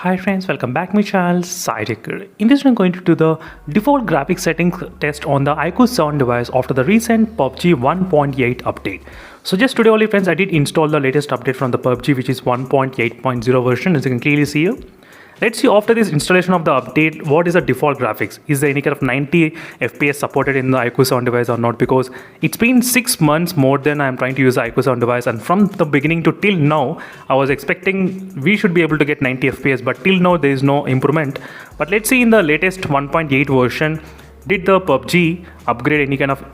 Hi friends, welcome back to my channel Cyticker. In this I'm going to do the default graphics settings test on the iQOO 7 device after the recent PUBG 1.8 update. So just today only friends, I did install the latest update from the PUBG, which is 1.8.0 version, as you can clearly see here. Let's see after this installation of the update, what is the default graphics? Is there any kind of 90 FPS supported in the iQOO 7 device or not? Because it's been 6 months more than I'm trying to use the iQOO 7 device, and from the beginning to till now, I was expecting we should be able to get 90 FPS, but till now there is no improvement. But let's see in the latest 1.8 version, did the PUBG upgrade any kind of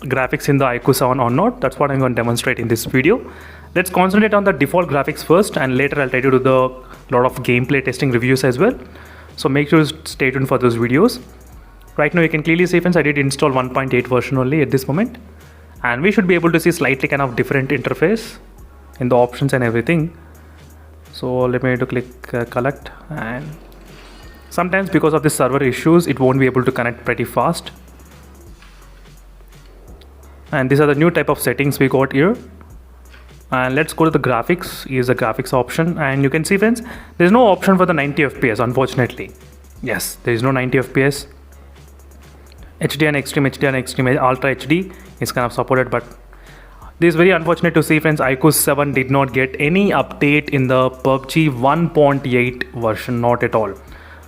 graphics in the iQOO 7 or not? That's what I'm going to demonstrate in this video. Let's concentrate on the default graphics first, and later I'll try to do the lot of gameplay testing reviews as well. So make sure to stay tuned for those videos. Right now you can clearly see friends, I did install 1.8 version only at this moment, and we should be able to see slightly kind of different interface in the options and everything. So let me click collect, and sometimes because of the server issues it won't be able to connect pretty fast. And these are the new type of settings we got here. And let's go to the graphics. Here's the graphics option, and you can see friends, there's no option for the 90 FPS unfortunately. Yes, there is no 90 FPS. HD and Extreme, Ultra HD is kind of supported, but this is very unfortunate to see friends, iQOO 7 did not get any update in the PUBG 1.8 version, not at all.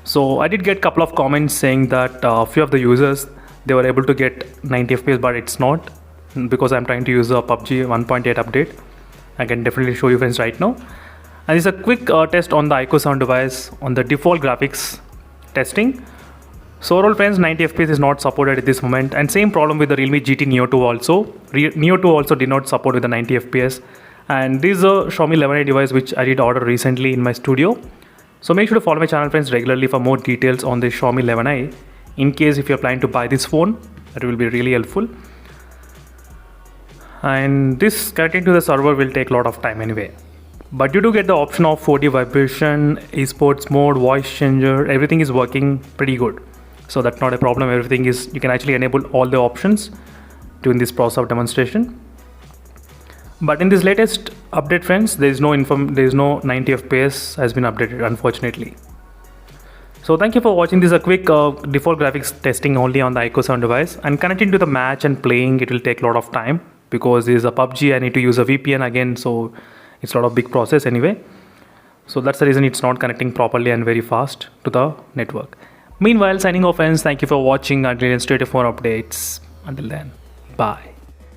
So I did get a couple of comments saying that a few of the users, they were able to get 90 FPS, but it's not, because I'm trying to use the PUBG 1.8 update. I can definitely show you friends right now. And this is a quick test on the iQOO 7 device on the default graphics testing. So overall friends, 90 FPS is not supported at this moment, and same problem with the Realme GT Neo 2 also. Neo 2 also did not support with the 90 FPS. And this is a Xiaomi 11i device which I did order recently in my studio. So make sure to follow my channel friends regularly for more details on the Xiaomi 11i. In case if you're planning to buy this phone, that will be really helpful. And this connecting to the server will take a lot of time anyway, but you do get the option of 4D vibration, esports mode, voice changer, everything is working pretty good, so that's not a problem. Everything is, you can actually enable all the options during this process of demonstration. But in this latest update friends, there is no 90 FPS has been updated unfortunately. So thank you for watching. This is a quick default graphics testing only on the iQOO 7 device, and connecting to the match and playing, it will take a lot of time because this is a PUBG. I need to use a VPN again, so it's a lot of big process anyway. So that's the reason it's not connecting properly and very fast to the network. Meanwhile, signing off friends, thank you for watching. Until then, stay tuned for updates. Until then, bye.